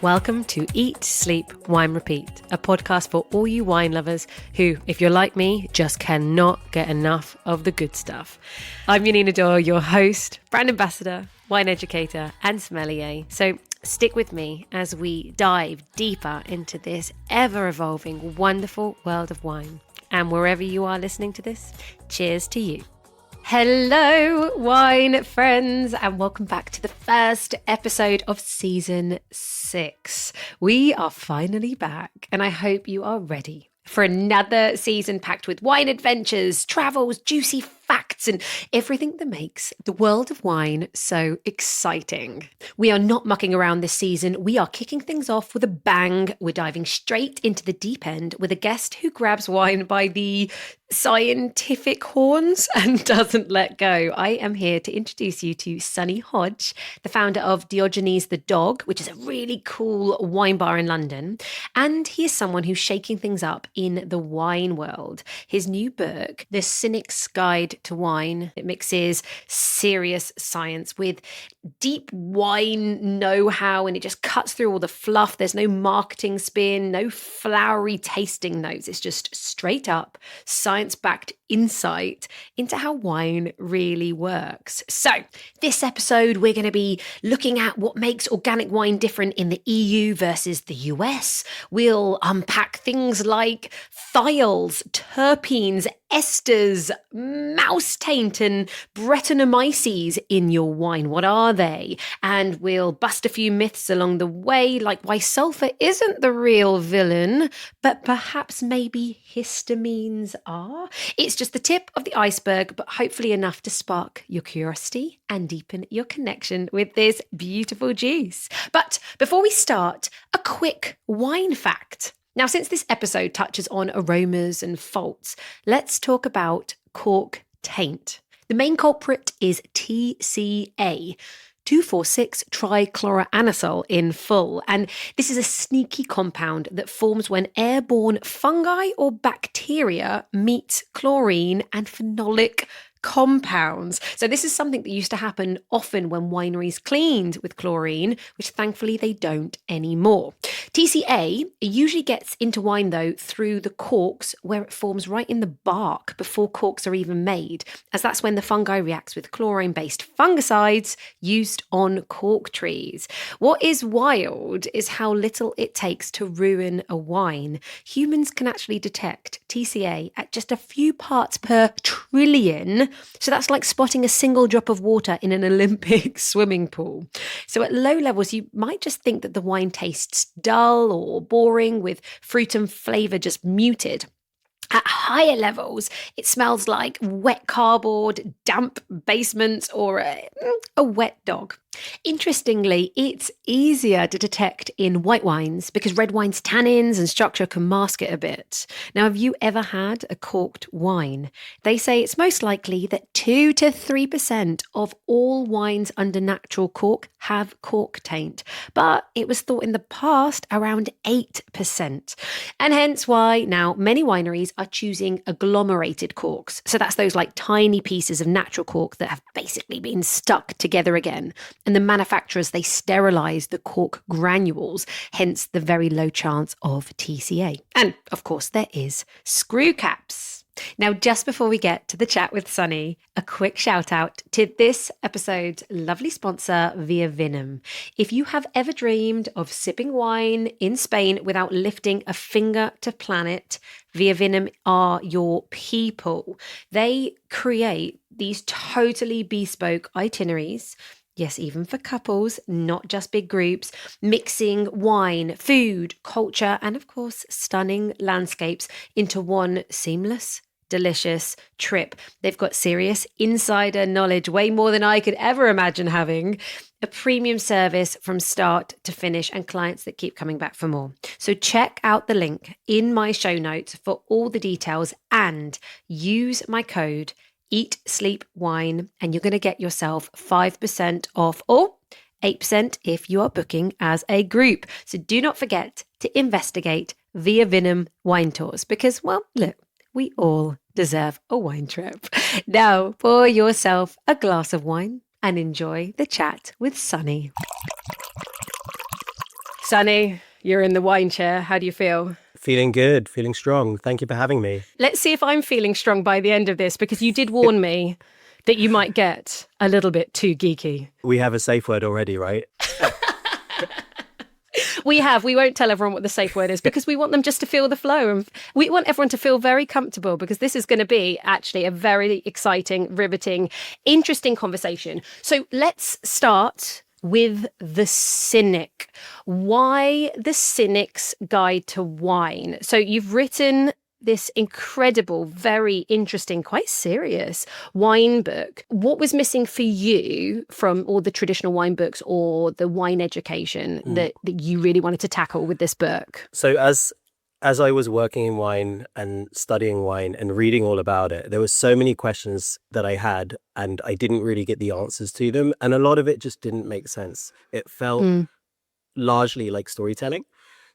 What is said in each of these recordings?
Welcome to Eat, Sleep, Wine, Repeat, a podcast for all you wine lovers who, if you're like me, just cannot get enough of the good stuff. I'm Janina, your host, brand ambassador, wine educator, and sommelier. So stick with me as we dive deeper into this ever-evolving, wonderful world of wine. And wherever you are listening to this, cheers to you. Hello, wine friends, and welcome back to the first episode of season 6. We are finally back, and I hope you are ready for another season packed with wine adventures, travels, juicy facts, and everything that makes the world of wine so exciting. We are not mucking around this season. We are kicking things off with a bang. We're diving straight into the deep end with a guest who grabs wine by the scientific horns and doesn't let go. I am here to introduce you to Sonny Hodge, the founder of Diogenes the Dog, which is a really cool wine bar in London. And he is someone who's shaking things up in the wine world. His new book, The Cynic's Guide to Wine, it mixes serious science with deep wine know-how, and it just cuts through all the fluff. There's no marketing spin, no flowery tasting notes. It's just straight up science-backed insight into how wine really works. So this episode, we're going to be looking at what makes organic wine different in the EU versus the US. We'll unpack things like thiols, terpenes, esters, mouse taint, and Brettanomyces in your wine. What are they? And we'll bust a few myths along the way, like why sulphur isn't the real villain, but perhaps maybe histamines are. It's just the tip of the iceberg, but hopefully enough to spark your curiosity and deepen your connection with this beautiful juice. But before we start, a quick wine fact. Now, since this episode touches on aromas and faults, let's talk about cork taint. The main culprit is TCA, 2,4,6-trichloroanisole in full. And this is a sneaky compound that forms when airborne fungi or bacteria meet chlorine and phenolic compounds. So this is something that used to happen often when wineries cleaned with chlorine, which thankfully they don't anymore. TCA usually gets into wine though through the corks, where it forms right in the bark before corks are even made, as that's when the fungi reacts with chlorine-based fungicides used on cork trees. What is wild is how little it takes to ruin a wine. Humans can actually detect TCA at just a few parts per trillion. So that's like spotting a single drop of water in an Olympic swimming pool. So at low levels, you might just think that the wine tastes dull or boring, with fruit and flavour just muted. At higher levels, it smells like wet cardboard, damp basements, or a wet dog. Interestingly, it's easier to detect in white wines because red wine's tannins and structure can mask it a bit. Now, have you ever had a corked wine? They say it's most likely that 2 to 3% of all wines under natural cork have cork taint, but it was thought in the past around 8%. And hence why now many wineries are choosing agglomerated corks. So that's those like tiny pieces of natural cork that have basically been stuck together again. And the manufacturers, they sterilize the cork granules, hence the very low chance of TCA. And of course, there is screw caps. Now, just before we get to the chat with Sonny, a quick shout out to this episode's lovely sponsor, Via Vinum. If you have ever dreamed of sipping wine in Spain without lifting a finger to plan it, Via Vinum are your people. They create these totally bespoke itineraries. Yes, even for couples, not just big groups, mixing wine, food, culture, and of course, stunning landscapes into one seamless, delicious trip. They've got serious insider knowledge, way more than I could ever imagine having. A premium service from start to finish, and clients that keep coming back for more. So check out the link in my show notes for all the details and use my code Eat, Sleep, Wine, and you're going to get yourself 5% off, or 8% if you are booking as a group. So do not forget to investigate Via Vinum wine tours because, well, look, we all deserve a wine trip. Now, pour yourself a glass of wine and enjoy the chat with Sonny. Sunny, you're in the wine chair. How do you feel? Feeling good, feeling strong. Thank you for having me. Let's see if I'm feeling strong by the end of this, because you did warn me that you might get a little bit too geeky. We have a safe word already, right? We won't tell everyone what the safe word is, because we want them just to feel the flow. And we want everyone to feel very comfortable, because this is going to be actually a very exciting, riveting, interesting conversation. So let's start with the Cynic. Why the Cynic's Guide to Wine? So you've written this incredible, very interesting, quite serious wine book. What was missing for you from all the traditional wine books or the wine education that you really wanted to tackle with this book? So as I was working in wine and studying wine and reading all about it, there were so many questions that I had and I didn't really get the answers to them. And a lot of it just didn't make sense. It felt largely like storytelling.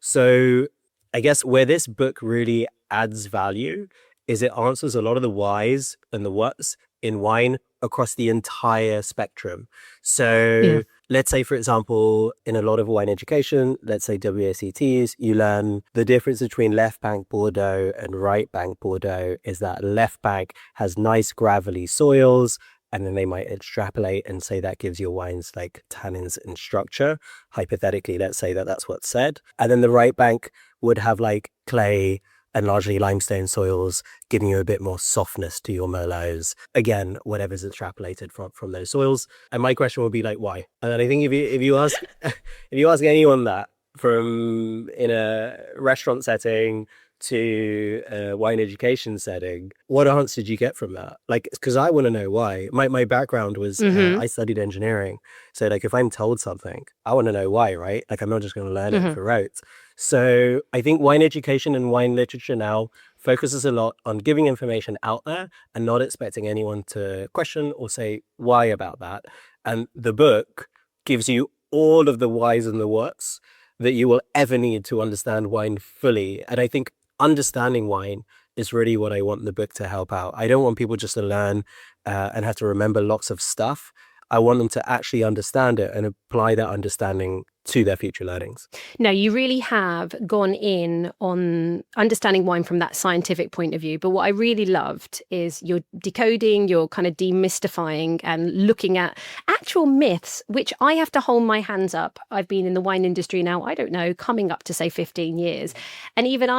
So I guess where this book really adds value is it answers a lot of the whys and the whats in wine across the entire spectrum. So let's say, for example, in a lot of wine education, let's say WSETs, you learn the difference between left bank Bordeaux and right bank Bordeaux is that left bank has nice gravelly soils, and then they might extrapolate and say that gives your wines like tannins and structure. Hypothetically, let's say that that's what's said. And then the right bank would have like clay and largely limestone soils, giving you a bit more softness to your Merlots. Again, whatever's extrapolated from those soils. And my question would be like, why? And I think if you ask if you ask anyone that, from in a restaurant setting to a wine education setting, what answer did you get from that? Like, because I want to know why. My background was I studied engineering, so like if I'm told something, I want to know why, right? Like I'm not just going to learn it for rote. So I think wine education and wine literature now focuses a lot on giving information out there and not expecting anyone to question or say why about that. And the book gives you all of the whys and the whats that you will ever need to understand wine fully. And I think understanding wine is really what I want the book to help out. I don't want people just to learn and have to remember lots of stuff. I want them to actually understand it and apply that understanding to their future learnings. No, you really have gone in on understanding wine from that scientific point of view. But what I really loved is you're decoding, you're kind of demystifying and looking at actual myths, which I have to hold my hands up. I've been in the wine industry now, I don't know, coming up to say 15 years. And even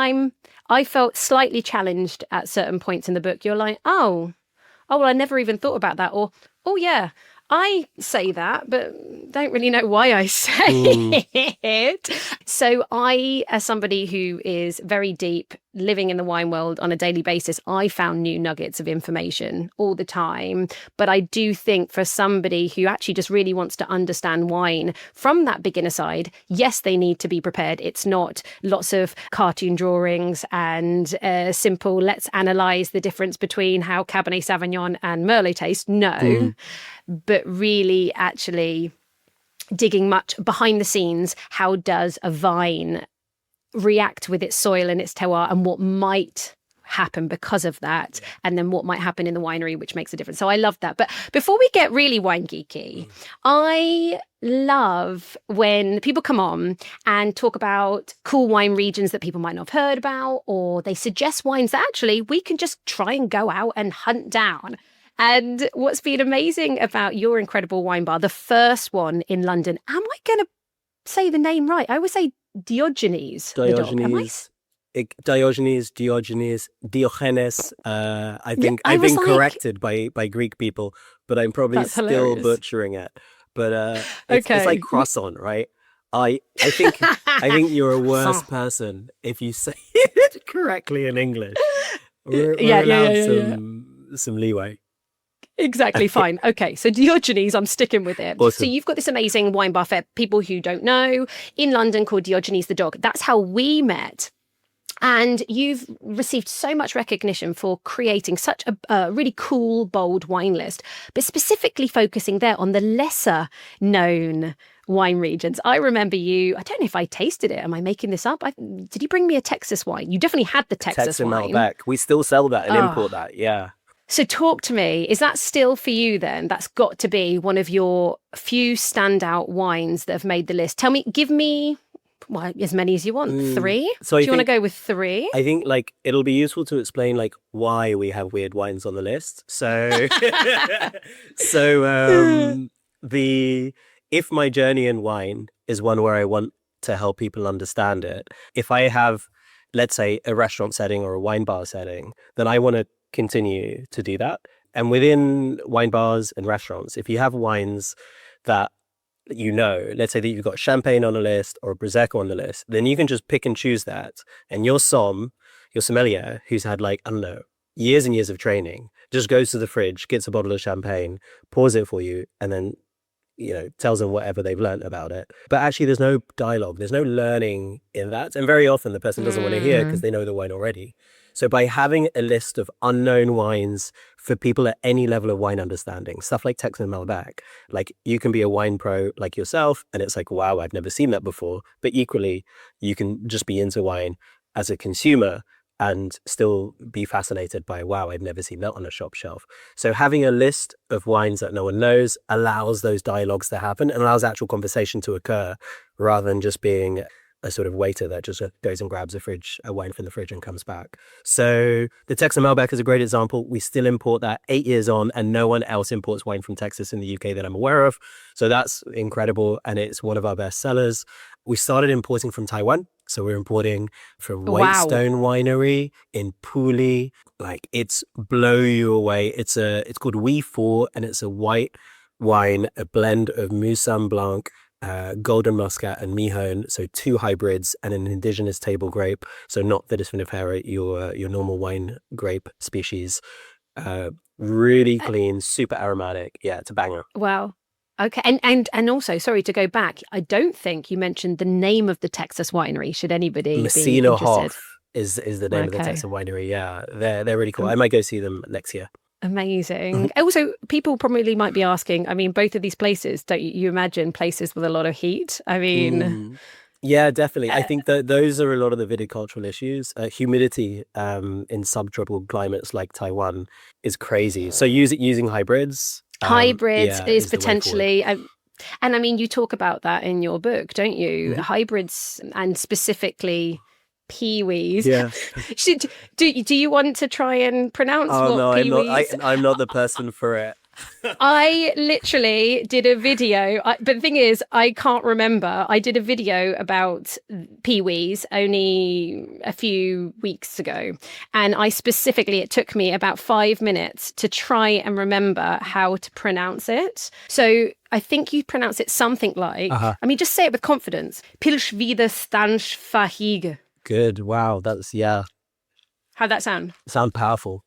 I felt slightly challenged at certain points in the book. You're like, well, I never even thought about that. Or, oh yeah, I say that, but don't really know why I say it. So I, as somebody who is very deep, living in the wine world on a daily basis, I found new nuggets of information all the time. But I do think for somebody who actually just really wants to understand wine from that beginner side, yes, they need to be prepared. It's not lots of cartoon drawings and simple, let's analyze the difference between how Cabernet Sauvignon and Merlot taste. No. But really actually digging much behind the scenes. How does a vine react with its soil and its terroir, and what might happen because of that, and then what might happen in the winery, which makes a difference. So I love that. But before we get really wine geeky, I love when people come on and talk about cool wine regions that people might not have heard about, or they suggest wines that actually we can just try and go out and hunt down. And what's been amazing about your incredible wine bar, the first one in London, am I going to say the name right? I always say Diogenes. Diogenes, Diogenes. I've been corrected by Greek people, but I'm probably still hilarious. Butchering it. But it's like croissant, right? I think you're a worse person if you say it correctly in English. We're allowed some leeway. Exactly, fine. Okay, so Diogenes, I'm sticking with it. Awesome. So you've got this amazing wine bar for people who don't know in London called Diogenes the Dog. That's how we met. And you've received so much recognition for creating such a really cool, bold wine list, but specifically focusing there on the lesser known wine regions. I remember you, I don't know if I tasted it. Am I making this up? Did you bring me a Texas wine? You definitely had the Texas wine. Malbec. We still sell that and import that, yeah. So talk to me, is that still for you then? That's got to be one of your few standout wines that have made the list. Give me Well, as many as you want. 3? So Do you want to go with 3? I think like it'll be useful to explain like why we have weird wines on the list. So, the if my journey in wine is one where I want to help people understand it, if I have, let's say, a restaurant setting or a wine bar setting, then I want to continue to do that. And within wine bars and restaurants, if you have wines that let's say that you've got champagne on the list or a prosecco on the list, then you can just pick and choose that. And your sommelier, who's had like, I don't know, years and years of training, just goes to the fridge, gets a bottle of champagne, pours it for you, and then, tells them whatever they've learned about it. But actually there's no dialogue, there's no learning in that. And very often the person doesn't want to hear because they know the wine already. So by having a list of unknown wines for people at any level of wine understanding, stuff like Texan Malbec, like you can be a wine pro like yourself and it's like, wow, I've never seen that before. But equally, you can just be into wine as a consumer and still be fascinated by, wow, I've never seen that on a shop shelf. So having a list of wines that no one knows allows those dialogues to happen and allows actual conversation to occur rather than just being a sort of waiter that just goes and grabs a wine from the fridge and comes back. So the Texan Malbec is a great example. We still import that 8 years on, and no one else imports wine from Texas in the UK that I'm aware of. So that's incredible, and it's one of our best sellers. We started importing from Taiwan. So we're importing from Weightstone Winery in Puli. Like, it's blow you away. It's called WE 4, and it's a white wine, a blend of Musam Blanc, golden muscat and Mihon, so 2 hybrids and an indigenous table grape, so not the distinifera, your normal wine grape species. Really clean, super aromatic. Yeah, it's a banger. Wow. Okay, and also, sorry to go back, I don't think you mentioned the name of the Texas winery. Should anybody Messina be interested? Hof is the name of the Texan winery. Yeah, they're really cool. I might go see them next year. Amazing. Also, people probably might be asking, I mean, both of these places, don't you imagine places with a lot of heat? I mean... Yeah, definitely. I think that those are a lot of the viticultural issues. Humidity in subtropical climates like Taiwan is crazy. So using hybrids... Hybrids is potentially... and I mean, you talk about that in your book, don't you? Mm-hmm. Hybrids and specifically... PIWIs. Yeah. Do you want to try and pronounce PIWIs? I'm not the person for it. I literally did a video, but the thing is, I can't remember. I did a video about PIWIs only a few weeks ago. And it took me about 5 minutes to try and remember how to pronounce it. So I think you pronounce it something like, I mean, just say it with confidence. Pilschwiderstandsverhege. Good. Wow. Yeah. How'd that sound? Sound powerful.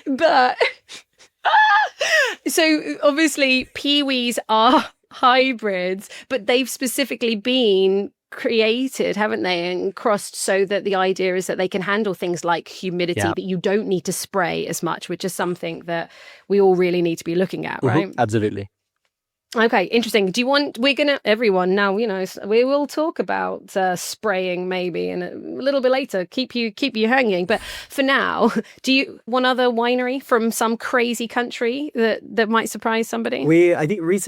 but so obviously PIWIs are hybrids, but they've specifically been created, haven't they, and crossed so that the idea is that they can handle things like humidity, but you don't need to spray as much, which is something that we all really need to be looking at, right? Absolutely. Okay, interesting. Everyone now, we will talk about spraying maybe and a little bit later, keep you hanging. But for now, one other winery from some crazy country that might surprise somebody? I think last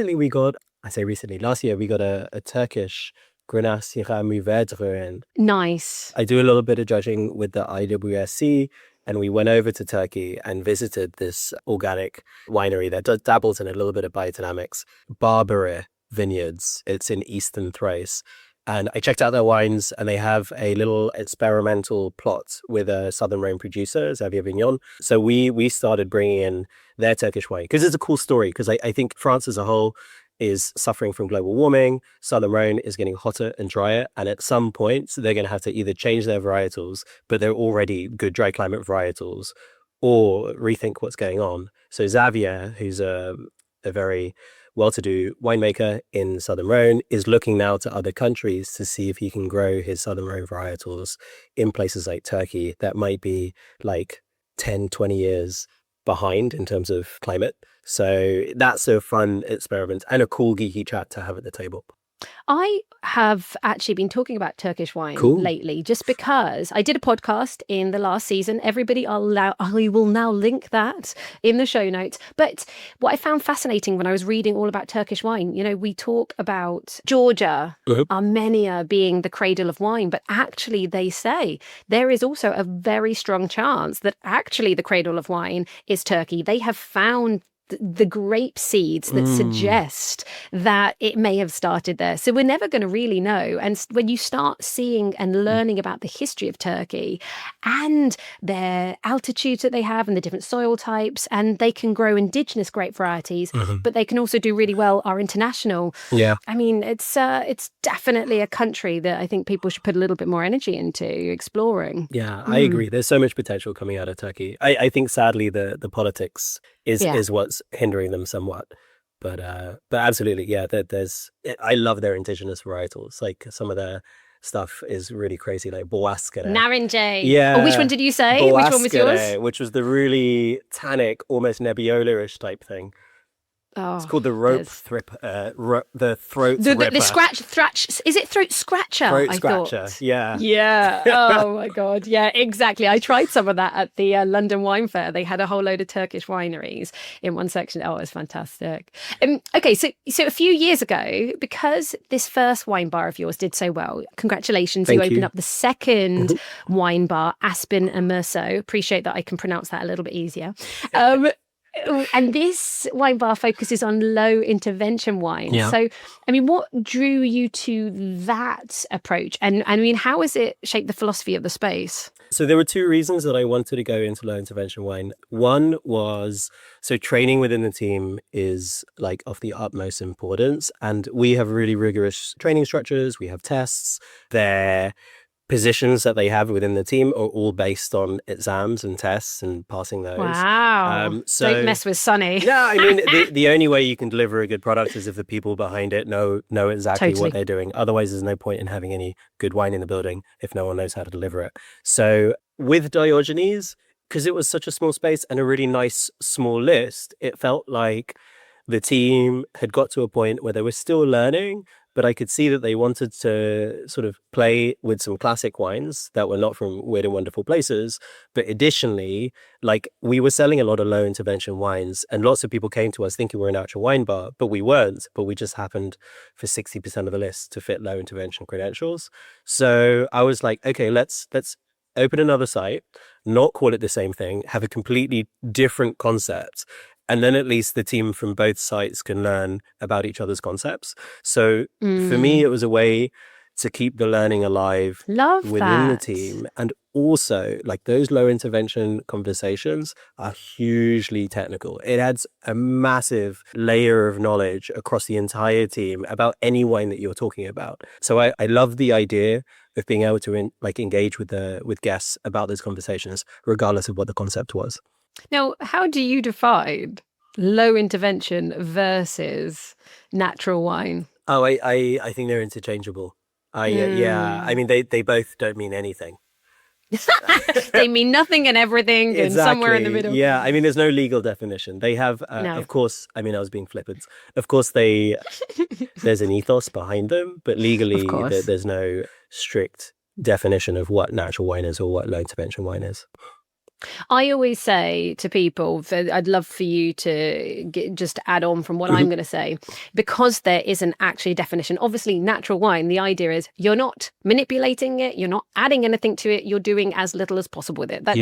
year we got a Turkish Grenache Syrah Mourvèdre in. Nice. I do a little bit of judging with the IWSC. And we went over to Turkey and visited this organic winery that dabbles in a little bit of biodynamics, Barbary Vineyards. It's in Eastern Thrace. And I checked out their wines, and they have a little experimental plot with a Southern Rhone producer, Xavier Vignon. So we started bringing in their Turkish wine because it's a cool story, because I think France as a whole is suffering from global warming. Southern Rhone is getting hotter and drier, and at some point they're going to have to either change their varietals, but they're already good dry climate varietals, or rethink what's going on. So Xavier, who's a very well-to-do winemaker in Southern Rhone, is looking now to other countries to see if he can grow his Southern Rhone varietals in places like Turkey that might be like 10, 20 years behind in terms of climate. So that's a fun experiment and a cool geeky chat to have at the table. I have actually been talking about Turkish wine Cool. lately, just because I did a podcast in the last season. Everybody, I will now link that in the show notes. But what I found fascinating when I was reading all about Turkish wine, we talk about Georgia, Armenia being the cradle of wine, but actually they say there is also a very strong chance that actually the cradle of wine is Turkey. They have found the grape seeds that suggest that it may have started there. So we're never going to really know. And when you start seeing and learning about the history of Turkey and their altitudes that they have and the different soil types, and they can grow indigenous grape varieties, but they can also do really well our international. Yeah. I mean, it's definitely a country that I think people should put a little bit more energy into exploring. Yeah, I agree. There's so much potential coming out of Turkey. I think sadly the politics is what's hindering them somewhat. But absolutely, yeah, I love their indigenous varietals. Like some of their stuff is really crazy, like Boascare. Naranjay. Yeah. Oh, which one did you say? Boascare, which one was yours? Which was the really tannic, almost Nebbiolo-ish type thing. Oh, it's called the the throat ripper. The scratch. Is it throat scratcher? Throat scratcher. Thought. Yeah. Yeah. Oh my God. Yeah, exactly. I tried some of that at the London Wine Fair. They had a whole load of Turkish wineries in one section. Oh, it was fantastic. Okay, so a few years ago, because this first wine bar of yours did so well, congratulations! You opened up the second wine bar, Aspen Meursault. Appreciate that I can pronounce that a little bit easier. And this wine bar focuses on low intervention wine. Yeah. So, I mean, what drew you to that approach? And I mean, how has it shaped the philosophy of the space? So there were two reasons that I wanted to go into low intervention wine. One was, so training within the team is like of the utmost importance. And we have really rigorous training structures. We have tests. They're positions that they have within the team are all based on exams and tests and passing those. Wow. So don't mess with Sonny. Yeah, I mean, the only way you can deliver a good product is if the people behind it know exactly what they're doing. Otherwise, there's no point in having any good wine in the building if no one knows how to deliver it. So with Diogenes, because it was such a small space and a really nice small list, it felt like the team had got to a point where they were still learning, but I could see that they wanted to sort of play with some classic wines that were not from weird and wonderful places. But additionally, like we were selling a lot of low intervention wines and lots of people came to us thinking we're an actual wine bar, but we weren't. But we just happened for 60% of the list to fit low intervention credentials. So I was like, okay, let's open another site, not call it the same thing, have a completely different concept. And then at least the team from both sites can learn about each other's concepts. So for me, it was a way to keep the learning alive within the team. And also, like those low intervention conversations are hugely technical. It adds a massive layer of knowledge across the entire team about any wine that you're talking about. So I love the idea of being able to engage with guests about those conversations, regardless of what the concept was. Now, how do you define low intervention versus natural wine? Oh, I think they're interchangeable. Yeah, I mean, they both don't mean anything. They mean nothing and everything and somewhere in the middle. Yeah, I mean, there's no legal definition. They have, of course, I mean, I was being flippant. Of course, there's an ethos behind them, but legally there's no strict definition of what natural wine is or what low intervention wine is. I always say to people, I'd love for you to just add on from what I'm going to say, because there isn't actually a definition. Obviously, natural wine, the idea is you're not manipulating it, you're not adding anything to it, you're doing as little as possible with it. That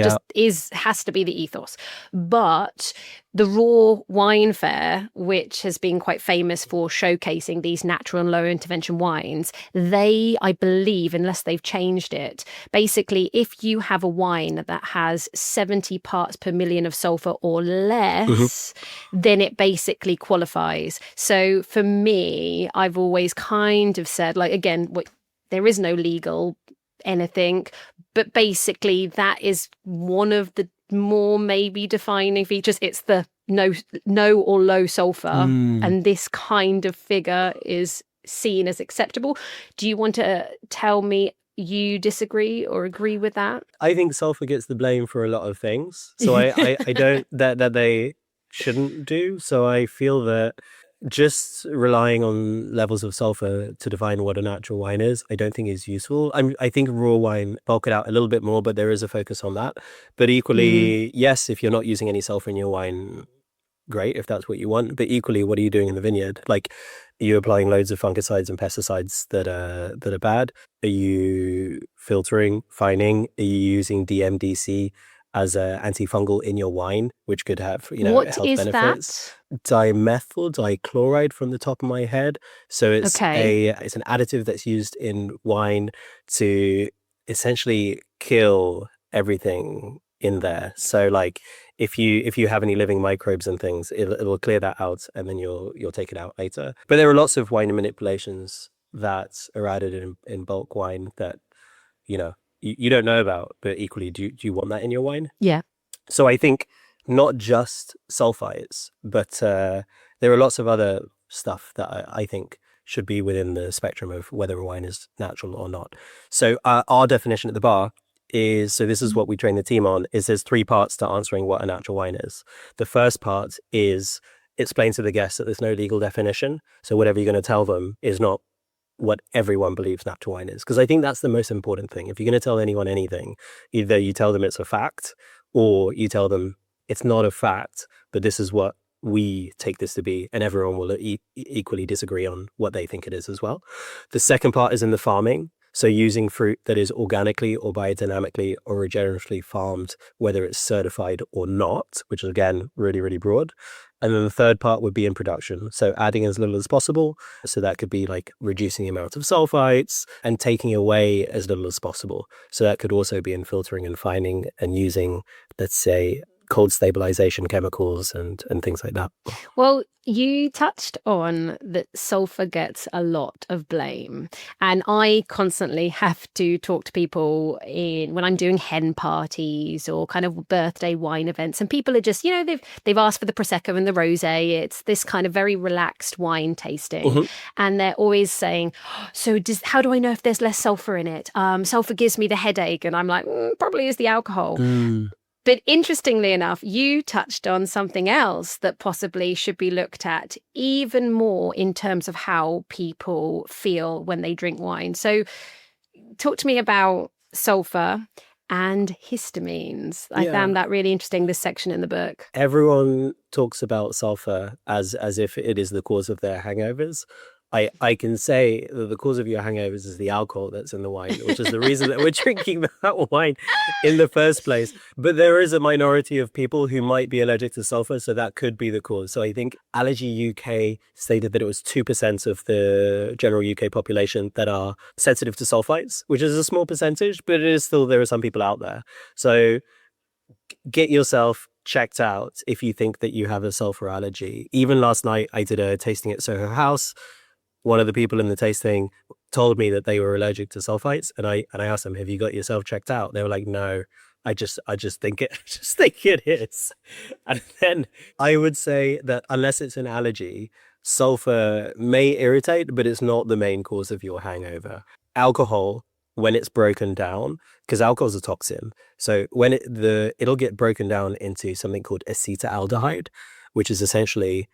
has to be the ethos. But the Raw Wine Fair, which has been quite famous for showcasing these natural and low intervention wines, they, I believe, unless they've changed it, basically, if you have a wine that has 70 parts per million of sulphur or less, then it basically qualifies. So for me, I've always kind of said, like, again, there is no legal anything, but basically that is one of the more maybe defining features. It's the no or low sulphur, and this kind of figure is seen as acceptable. Do you want to tell me you disagree or agree with that? I think sulphur gets the blame for a lot of things, so I don't that they shouldn't do. So I feel that just relying on levels of sulfur to define what a natural wine is, I don't think is useful. I think raw wine bulk it out a little bit more, but there is a focus on that. But equally, yes, if you're not using any sulfur in your wine, great if that's what you want. But equally, what are you doing in the vineyard? Like, are you applying loads of fungicides and pesticides that are bad? Are you filtering, fining? Are you using DMDC as an antifungal in your wine, which could have, What health is benefits? that? Dimethyl dichloride from the top of my head. So it's Okay. it's an additive that's used in wine to essentially kill everything in there. So like if you have any living microbes and things, it'll clear that out, and then you'll take it out later. But there are lots of wine manipulations that are added in bulk wine that you don't know about, but equally, do you want that in your wine? Yeah. So I think not just sulfites, but there are lots of other stuff that I think should be within the spectrum of whether a wine is natural or not. So our definition at the bar is, so this is what we train the team on, is there's 3 parts to answering what a natural wine is. The first part is explain to the guests that there's no legal definition. So whatever you're going to tell them is not what everyone believes natural wine is. Because I think that's the most important thing. If you're going to tell anyone anything, either you tell them it's a fact or you tell them it's not a fact, but this is what we take this to be, and everyone will equally disagree on what they think it is as well. The second part is in the farming. So using fruit that is organically or biodynamically or regeneratively farmed, whether it's certified or not, which is again really, really broad. And then the third part would be in production. So adding as little as possible. So that could be like reducing the amount of sulfites and taking away as little as possible. So that could also be in filtering and fining and using, let's say, cold stabilization chemicals and things like that. Well, you touched on that sulfur gets a lot of blame, and I constantly have to talk to people when I'm doing hen parties or kind of birthday wine events, and people are just, they've asked for the prosecco and the rosé. It's this kind of very relaxed wine tasting, and they're always saying, "So how do I know if there's less sulfur in it? Sulfur gives me the headache," and I'm like, probably is the alcohol. But interestingly enough, you touched on something else that possibly should be looked at even more in terms of how people feel when they drink wine. So talk to me about sulfur and histamines. I found that really interesting, this section in the book. Everyone talks about sulfur as if it is the cause of their hangovers. I can say that the cause of your hangovers is the alcohol that's in the wine, which is the reason that we're drinking that wine in the first place. But there is a minority of people who might be allergic to sulfur, so that could be the cause. So I think Allergy UK stated that it was 2% of the general UK population that are sensitive to sulfites, which is a small percentage, but it is still, there are some people out there. So get yourself checked out if you think that you have a sulfur allergy. Even last night, I did a tasting at Soho House. One of the people in the tasting told me that they were allergic to sulfites, and I asked them, "Have you got yourself checked out?" They were like, "No, I just think it is." And then I would say that unless it's an allergy, sulfur may irritate, but it's not the main cause of your hangover. Alcohol, when it's broken down, because alcohol is a toxin, so when it'll get broken down into something called acetaldehyde, which is essentially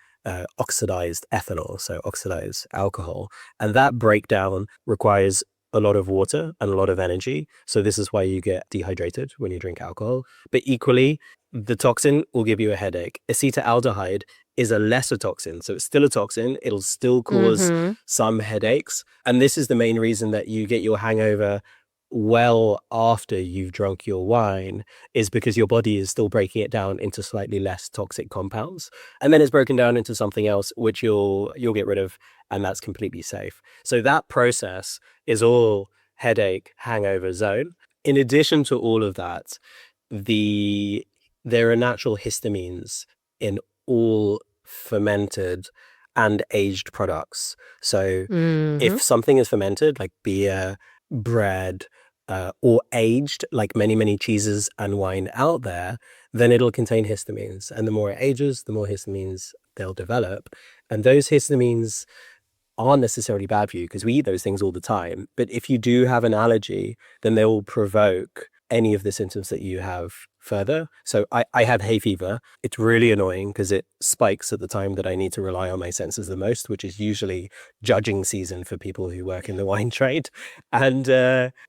oxidized ethanol, so oxidized alcohol. And that breakdown requires a lot of water and a lot of energy. So this is why you get dehydrated when you drink alcohol. But equally, the toxin will give you a headache. Acetaldehyde is a lesser toxin. So it's still a toxin. It'll still cause some headaches. And this is the main reason that you get your hangover well after you've drunk your wine, is because your body is still breaking it down into slightly less toxic compounds, and then it's broken down into something else which you'll get rid of, and that's completely safe. So that process is all headache hangover zone. In addition to all of that, there are natural histamines in all fermented and aged products. So if something is fermented, like beer, bread, or aged, like many, many cheeses and wine out there, then it'll contain histamines. And the more it ages, the more histamines they'll develop. And those histamines aren't necessarily bad for you because we eat those things all the time. But if you do have an allergy, then they will provoke any of the symptoms that you have further. So I have hay fever. It's really annoying because it spikes at the time that I need to rely on my senses the most, which is usually judging season for people who work in the wine trade. And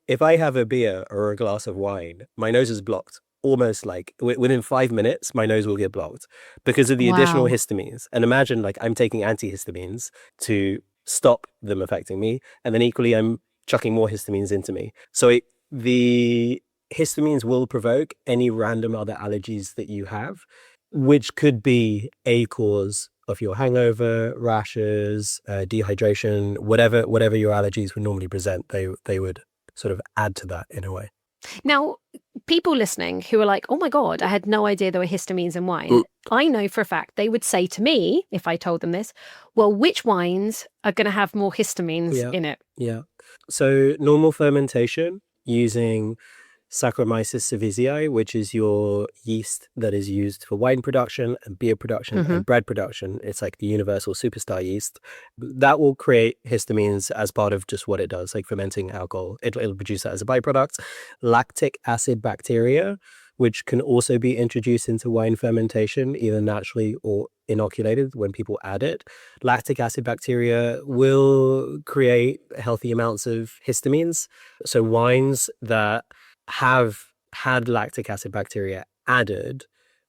if I have a beer or a glass of wine, my nose is blocked. Almost like within 5 minutes, my nose will get blocked because of the additional Wow. histamines. And imagine like I'm taking antihistamines to stop them affecting me. And then equally, I'm chucking more histamines into me. So the histamines will provoke any random other allergies that you have, which could be a cause of your hangover, rashes, dehydration, whatever your allergies would normally present, they would sort of add to that in a way. Now, people listening who are like, oh my God, I had no idea there were histamines in wine. I know for a fact they would say to me, if I told them this, well, which wines are going to have more histamines in it? Yeah. So normal fermentation using Saccharomyces cerevisiae, which is your yeast that is used for wine production and beer production and bread production. It's like the universal superstar yeast. That will create histamines as part of just what it does, like fermenting alcohol. It'll produce that as a byproduct. Lactic acid bacteria, which can also be introduced into wine fermentation, either naturally or inoculated when people add it. Lactic acid bacteria will create healthy amounts of histamines. So wines that have had lactic acid bacteria added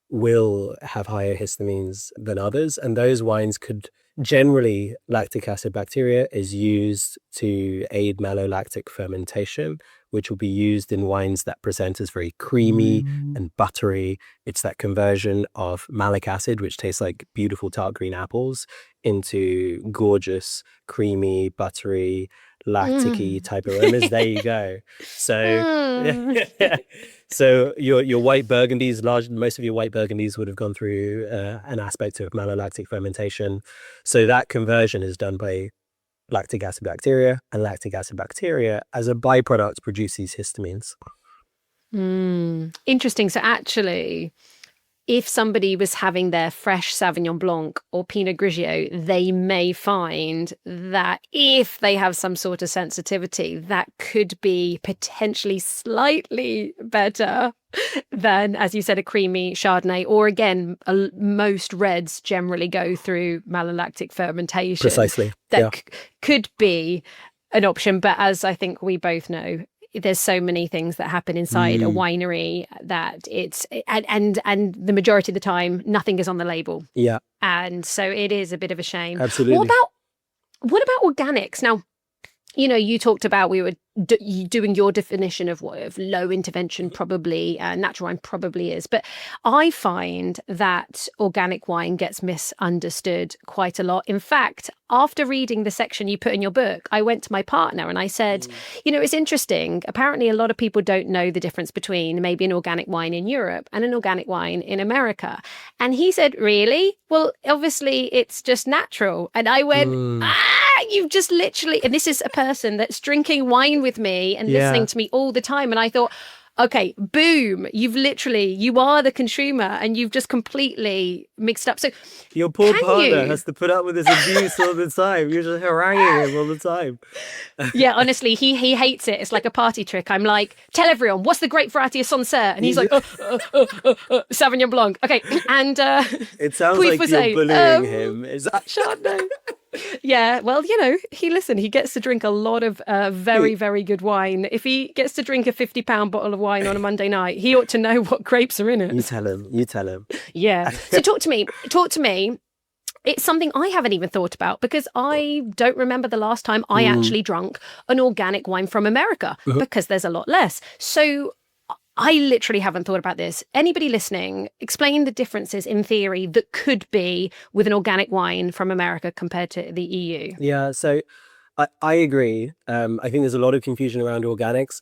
will have higher histamines than others. And those wines could generally, lactic acid bacteria is used to aid malolactic fermentation, which will be used in wines that present as very creamy and buttery. It's that conversion of malic acid, which tastes like beautiful tart green apples, into gorgeous, creamy, buttery, lactic-y type aromas. There you go. So so your white burgundies, most of your white burgundies would have gone through an aspect of malolactic fermentation. So that conversion is done by lactic acid bacteria, and lactic acid bacteria as a byproduct produce these histamines. Interesting. So actually, if somebody was having their fresh Sauvignon Blanc or Pinot Grigio, they may find that if they have some sort of sensitivity, that could be potentially slightly better than, as you said, a creamy Chardonnay. Or again, most reds generally go through malolactic fermentation. Precisely. That could be an option. But as I think we both know, there's so many things that happen inside a winery that it's and the majority of the time nothing is on the label. Yeah. And so it is a bit of a shame. Absolutely. What about organics? Now, you know, you talked about we were doing your definition of what of low intervention probably, natural wine probably is. But I find that organic wine gets misunderstood quite a lot. In fact, after reading the section you put in your book, I went to my partner and I said, you know, it's interesting. Apparently, a lot of people don't know the difference between maybe an organic wine in Europe and an organic wine in America. And he said, really? Well, obviously, it's just natural. And I went, you've just literally, and this is a person that's drinking wine with me and listening to me all the time. And I thought, okay, boom, you are the consumer and you've just completely mixed up. So your poor partner has to put up with this abuse all the time. You're just haranguing him all the time. Yeah, honestly, he hates it. It's like a party trick. I'm like, tell everyone, what's the grape variety of Sancerre? And he's like, Sauvignon Blanc. Okay, and it sounds like you're bullying him. Is that Chardonnay? Yeah, well, you know, he gets to drink a lot of very, very good wine. If he gets to drink a £50 bottle of wine on a Monday night, he ought to know what grapes are in it. You tell him. Yeah. So talk to me. It's something I haven't even thought about because I don't remember the last time I actually drank an organic wine from America because there's a lot less. So I literally haven't thought about this. Anybody listening, explain the differences in theory that could be with an organic wine from America compared to the EU. Yeah, so I agree. I think there's a lot of confusion around organics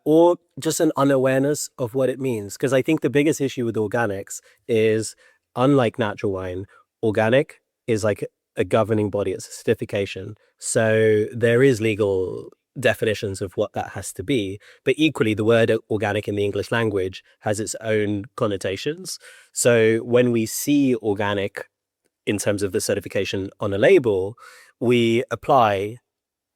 or just an unawareness of what it means. Because I think the biggest issue with organics is, unlike natural wine, organic is like a governing body. It's a certification. So there is legal definitions of what that has to be, but equally the word organic in the English language has its own connotations. So when we see organic in terms of the certification on a label, we apply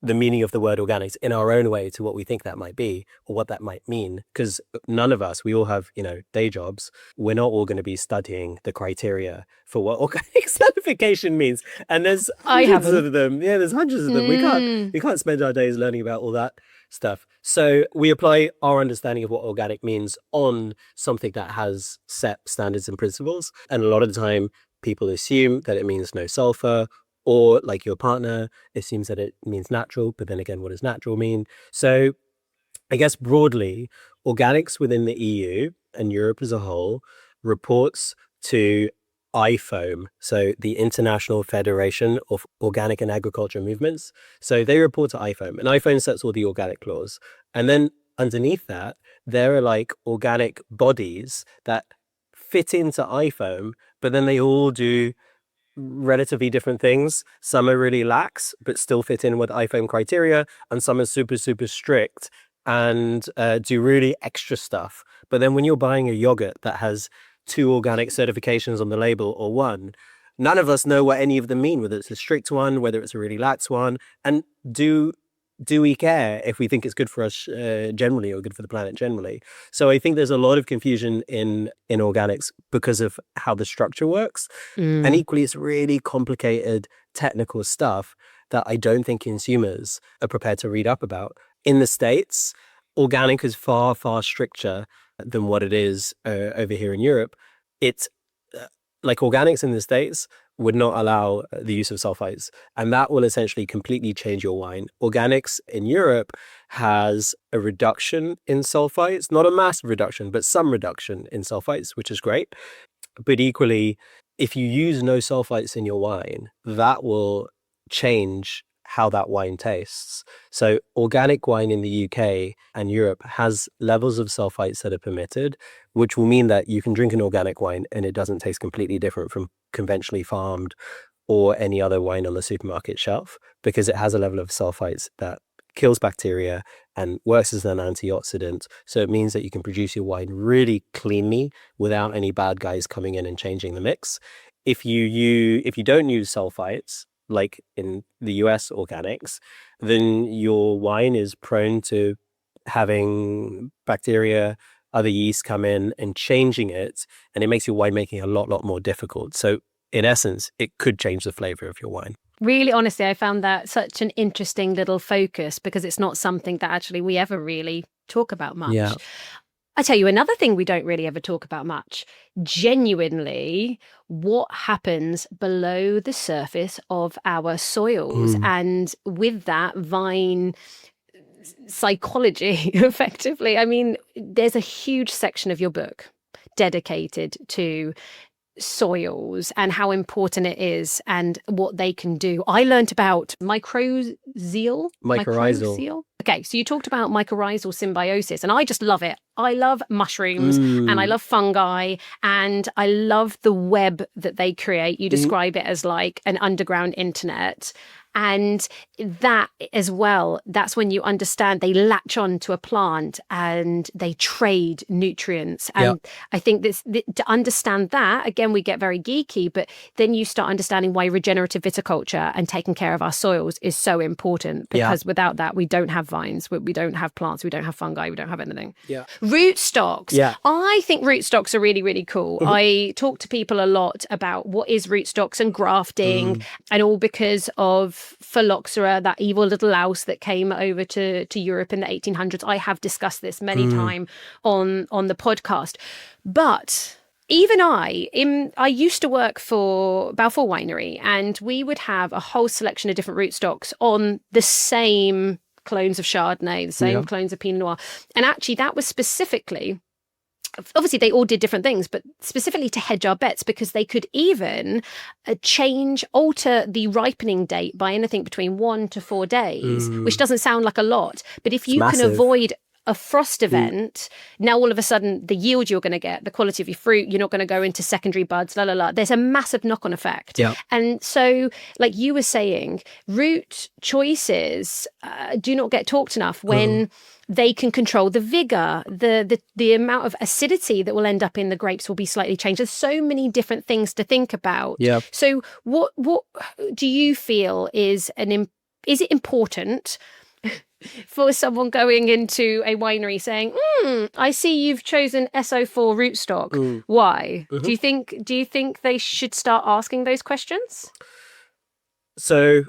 the meaning of the word organics in our own way to what we think that might be or what that might mean. Because none of us, we all have, day jobs. We're not all going to be studying the criteria for what organic certification means. And there's hundreds of them. Yeah, there's hundreds of them. We can't spend our days learning about all that stuff. So we apply our understanding of what organic means on something that has set standards and principles. And a lot of the time, people assume that it means no sulfur, or like your partner assumes that it means natural. But then again, what does natural mean? So I guess broadly, organics within the EU and Europe as a whole reports to IFOAM, so the International Federation of Organic and Agriculture Movements. So they report to IFOAM, and IFOAM sets all the organic laws. And then underneath that, there are like organic bodies that fit into IFOAM, but then they all do relatively different things. Some are really lax, but still fit in with IFOAM criteria, and some are super, super strict and do really extra stuff. But then when you're buying a yogurt that has 2 organic certifications on the label or 1, none of us know what any of them mean, whether it's a strict one, whether it's a really lax one. And do we care if we think it's good for us generally or good for the planet generally? So I think there's a lot of confusion in organics because of how the structure works. And equally, it's really complicated technical stuff that I don't think consumers are prepared to read up about. In the States, organic is far, far stricter than what it is over here in Europe. It's like organics in the States would not allow the use of sulfites, and that will essentially completely change your wine. Organics in Europe has a reduction in sulfites, not a massive reduction, but some reduction in sulfites, which is great. But equally, if you use no sulfites in your wine, that will change how that wine tastes. So organic wine in the UK and Europe has levels of sulfites that are permitted, which will mean that you can drink an organic wine and it doesn't taste completely different from conventionally farmed or any other wine on the supermarket shelf, because it has a level of sulfites that kills bacteria and works as an antioxidant. So it means that you can produce your wine really cleanly without any bad guys coming in and changing the mix. If you don't use sulfites, like in the US organics, then your wine is prone to having bacteria, other yeast come in and changing it, and it makes your winemaking a lot more difficult. So in essence, it could change the flavor of your wine. Really, honestly, I found that such an interesting little focus, because it's not something that actually we ever really talk about much. Yeah. I tell you, another thing we don't really ever talk about much, genuinely, what happens below the surface of our soils. And with that, vine psychology, effectively. I mean, there's a huge section of your book dedicated to soils and how important it is and what they can do. I learned about mycorrhizal. Okay, so you talked about mycorrhizal symbiosis, and I just love it. I love mushrooms and I love fungi and I love the web that they create. You describe it as like an underground internet. And that as well, that's when you understand they latch on to a plant and they trade nutrients. And I think to understand that, again, we get very geeky, but then you start understanding why regenerative viticulture and taking care of our soils is so important, because without that, we don't have vines, we don't have plants, we don't have fungi, we don't have anything. Rootstocks. I think rootstocks are really, really cool. I talk to people a lot about what is rootstocks and grafting and all, because of phylloxera, that evil little louse that came over to Europe in the 1800s. I have discussed this many times on the podcast. But even I used to work for Balfour Winery, and we would have a whole selection of different rootstocks on the same clones of Chardonnay, the same clones of Pinot Noir. And actually that was specifically, obviously they all did different things, but specifically to hedge our bets, because they could even alter the ripening date by anything between 1 to 4 days, which doesn't sound like a lot. But if you can avoid a frost event, now all of a sudden the yield you're going to get, the quality of your fruit, you're not going to go into secondary buds, there's a massive knock-on effect. And so, like you were saying, root choices do not get talked enough when they can control the vigor, the amount of acidity that will end up in the grapes will be slightly changed. There's so many different things to think about. So what do you feel is an Is it important for someone going into a winery saying, I see you've chosen SO4 rootstock. Why? Mm-hmm. Do you think they should start asking those questions? So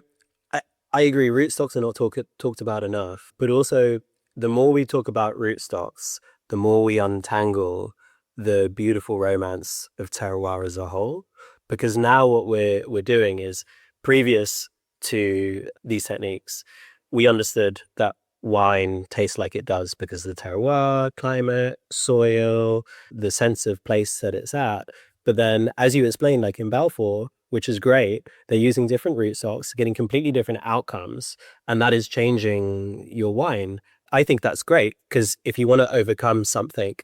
I agree. Rootstocks are not talked about enough, but also the more we talk about rootstocks, the more we untangle the beautiful romance of terroir as a whole. Because now what we're doing is, previous to these techniques, we understood that wine tastes like it does because of the terroir, climate, soil, the sense of place that it's at. But then, as you explained, like in Balfour, which is great, they're using different rootstocks, getting completely different outcomes, and that is changing your wine. I think that's great, because if you want to overcome something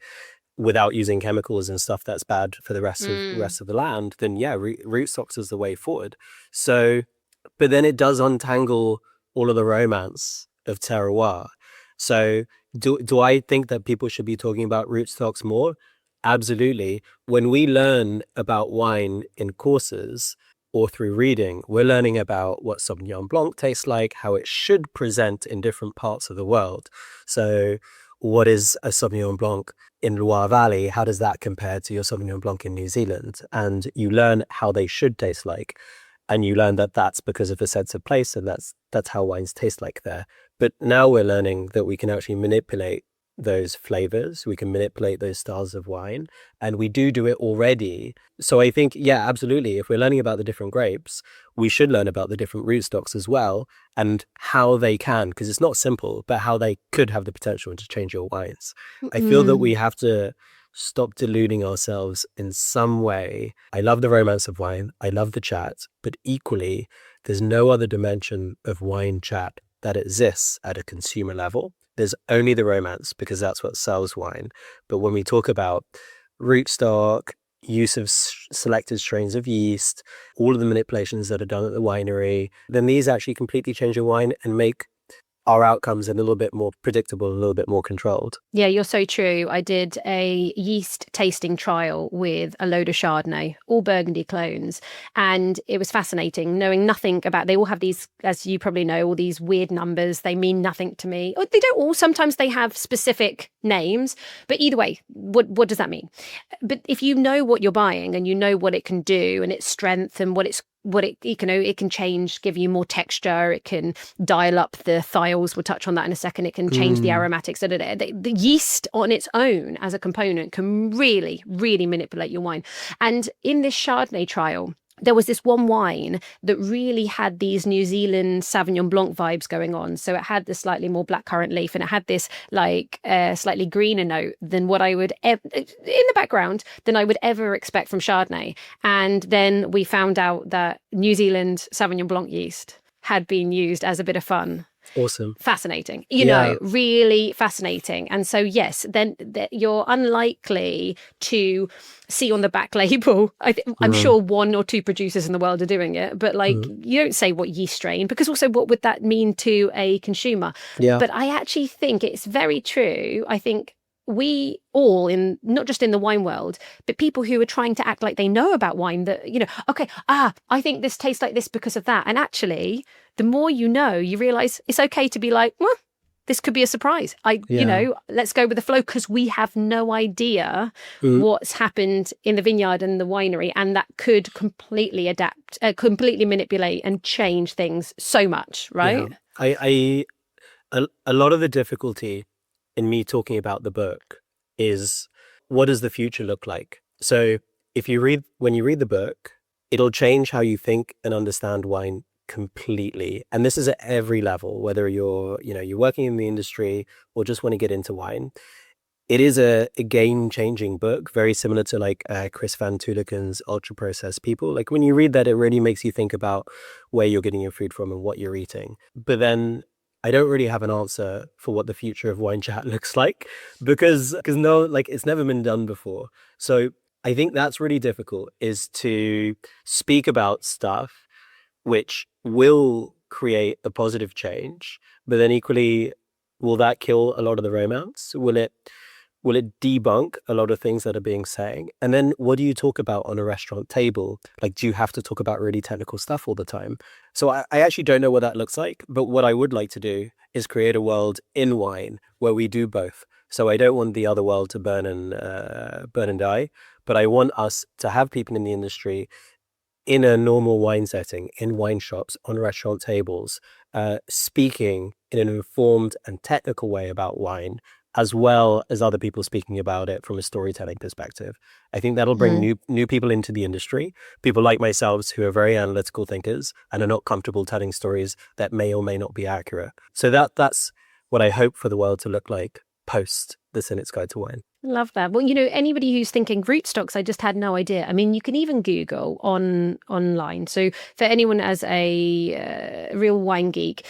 without using chemicals and stuff that's bad for the rest of the land, then yeah, rootstocks is the way forward. So, but then it does untangle all of the romance of terroir. So do I think that people should be talking about rootstocks more? Absolutely. When we learn about wine in courses or through reading, we're learning about what Sauvignon Blanc tastes like, how it should present in different parts of the world. So what is a Sauvignon Blanc in Loire Valley? How does that compare to your Sauvignon Blanc in New Zealand? And you learn how they should taste like. And you learn that that's because of a sense of place, and that's how wines taste like there. But now we're learning that we can actually manipulate those flavors, we can manipulate those styles of wine, and we do it already. So I think, yeah, absolutely, if we're learning about the different grapes, we should learn about the different rootstocks as well, and how they can, because it's not simple, but how they could have the potential to change your wines. I feel that we have to stop deluding ourselves in some way. I love the romance of wine, I love the chat, but equally, there's no other dimension of wine chat that exists at a consumer level. There's only the romance, because that's what sells wine. But when we talk about rootstock, use of selected strains of yeast, all of the manipulations that are done at the winery, then these actually completely change your wine and make our outcomes a little bit more predictable, a little bit more controlled. Yeah, you're so true. I did a yeast tasting trial with a load of Chardonnay, all Burgundy clones. And it was fascinating knowing nothing about, they all have these, as you probably know, all these weird numbers. They mean nothing to me. Or they don't all. Sometimes they have specific names. But either way, what does that mean? But if you know what you're buying and you know what it can do and its strength and what it can change, give you more texture, it can dial up the thiols, we'll touch on that in a second, it can change the aromatics. The yeast on its own as a component can really, really manipulate your wine. And in this Chardonnay trial, there was this one wine that really had these New Zealand Sauvignon Blanc vibes going on. So it had the slightly more blackcurrant leaf, and it had this like slightly greener note than what I would in the background than I would ever expect from Chardonnay. And then we found out that New Zealand Sauvignon Blanc yeast had been used as a bit of fun. Awesome. Fascinating, really fascinating. And so, yes, then you're unlikely to see on the back label. I'm sure one or two producers in the world are doing it, but you don't say what yeast strain, because also what would that mean to a consumer? Yeah. But I actually think it's very true. I think we all, in not just in the wine world, but people who are trying to act like they know about wine, that, I think this tastes like this because of that. And actually, the more you know, you realize it's okay to be like, well, this could be a surprise. Let's go with the flow, because we have no idea what's happened in the vineyard and the winery, and that could completely adapt, completely manipulate and change things so much, right? Yeah. A lot of the difficulty in me talking about the book is, what does the future look like? So when you read the book, it'll change how you think and understand wine completely. And this is at every level, whether you're working in the industry or just want to get into wine. It is a game-changing book, very similar to like Chris Van Tuliken's Ultra Processed People. Like when you read that, it really makes you think about where you're getting your food from and what you're eating. But then I don't really have an answer for what the future of wine chat looks like, because no, like it's never been done before. So I think that's really difficult, is to speak about stuff which will create a positive change, but then equally, will that kill a lot of the romance? Will it Will it debunk a lot of things that are being saying? And then what do you talk about on a restaurant table? Like, do you have to talk about really technical stuff all the time? So I actually don't know what that looks like, but what I would like to do is create a world in wine where we do both. So I don't want the other world to burn and die, but I want us to have people in the industry in a normal wine setting, in wine shops, on restaurant tables, speaking in an informed and technical way about wine, as well as other people speaking about it from a storytelling perspective. I think that'll bring new people into the industry, people like myself who are very analytical thinkers and are not comfortable telling stories that may or may not be accurate. So that's what I hope for the world to look like post the Cynic's Guide to Wine. Love that. Well, anybody who's thinking rootstocks, I just had no idea. I mean, you can even Google online. So for anyone as a real wine geek,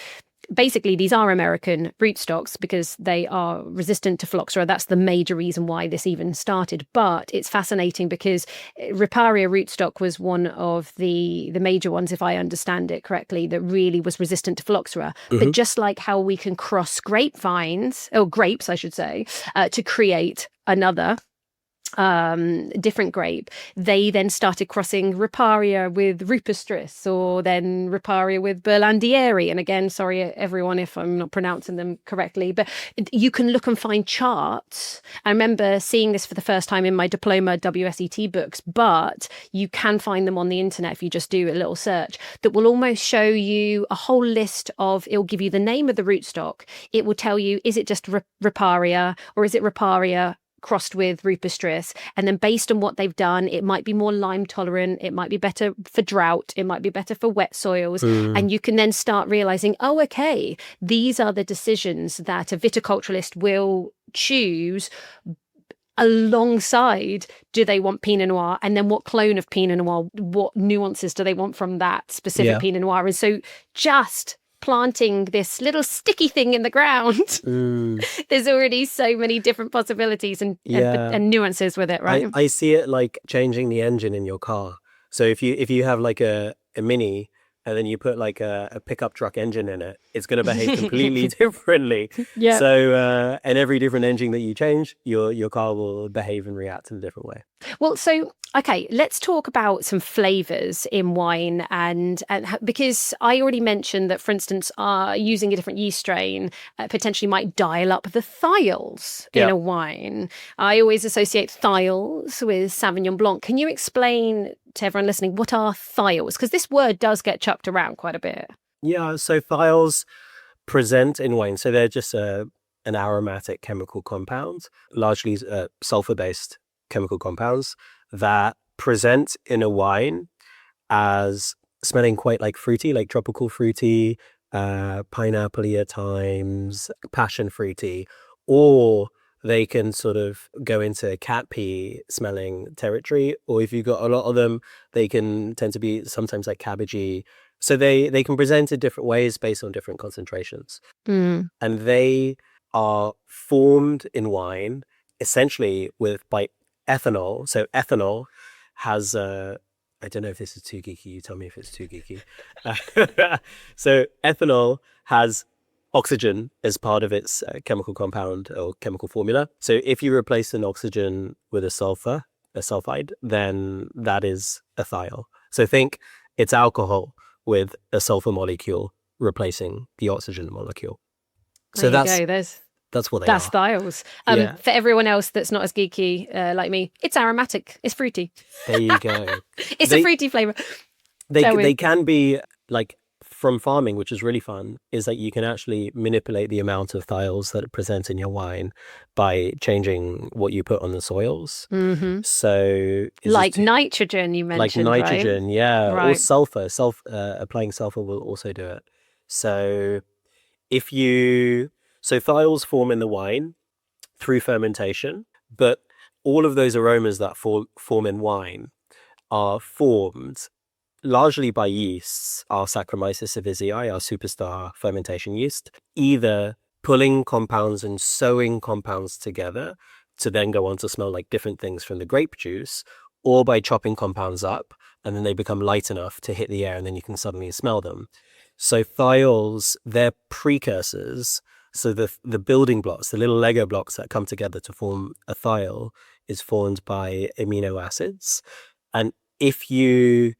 basically these are American rootstocks because they are resistant to phylloxera. That's the major reason why this even started. But it's fascinating because Riparia rootstock was one of the major ones, if I understand it correctly, that really was resistant to phylloxera. But just like how we can cross grapes, I should say, to create another different grape, they then started crossing Riparia with Rupestris, or then Riparia with Berlandieri. And again, sorry everyone if I'm not pronouncing them correctly, but you can look and find charts. I remember seeing this for the first time in my diploma WSET books, but you can find them on the internet if you just do a little search, that will almost show you a whole list of, it'll give you the name of the rootstock. It will tell you, is it just Riparia, or is it Riparia crossed with Rupestris? And then based on what they've done, it might be more lime tolerant, it might be better for drought, it might be better for wet soils. And you can then start realizing, oh, okay, these are the decisions that a viticulturalist will choose alongside, do they want Pinot Noir? And then what clone of Pinot Noir, what nuances do they want from that specific Pinot Noir? And so just planting this little sticky thing in the ground, there's already so many different possibilities and nuances with it, right? I see it like changing the engine in your car. So if you have like a Mini and then you put like a pickup truck engine in it, it's going to behave completely differently. So and every different engine that you change, your car will behave and react in a different way. Well, so okay, let's talk about some flavors in wine, and because I already mentioned that, for instance, using a different yeast strain potentially might dial up the thiols in a wine. I always associate thiols with Sauvignon Blanc. Can you explain to everyone listening what are thiols? Because this word does get chucked around quite a bit. Yeah, so thiols present in wine. So they're just an aromatic chemical compound, largely sulfur-based chemical compounds that present in a wine as smelling quite like fruity, like tropical fruity, pineapple-y at times, passion fruity, or they can sort of go into cat pee smelling territory, or if you've got a lot of them, they can tend to be sometimes like cabbagey. So they can present in different ways based on different concentrations. And they are formed in wine essentially by ethanol. So ethanol has I don't know if this is too geeky. You tell me if it's too geeky. So ethanol has oxygen as part of its chemical compound or chemical formula. So if you replace an oxygen with a sulfide, then that is a thiol. So think it's alcohol with a sulfur molecule replacing the oxygen molecule. So that's what they are. That's thiols. For everyone else that's not as geeky like me, it's aromatic. It's fruity. There you go. It's a fruity flavor. They can be like, from farming, which is really fun, is that you can actually manipulate the amount of thiols that present in your wine by changing what you put on the soils. So like nitrogen, you mentioned, like nitrogen, right? Yeah, right. Or sulfur. Applying sulfur will also do it. So thiols form in the wine through fermentation, but all of those aromas that form in wine are formed largely by yeasts, our Saccharomyces cerevisiae, our superstar fermentation yeast, either pulling compounds and sewing compounds together to then go on to smell like different things from the grape juice, or by chopping compounds up and then they become light enough to hit the air and then you can suddenly smell them. So thiols, they're precursors So the building blocks, the little Lego blocks that come together to form a thiol, is formed by amino acids. And if you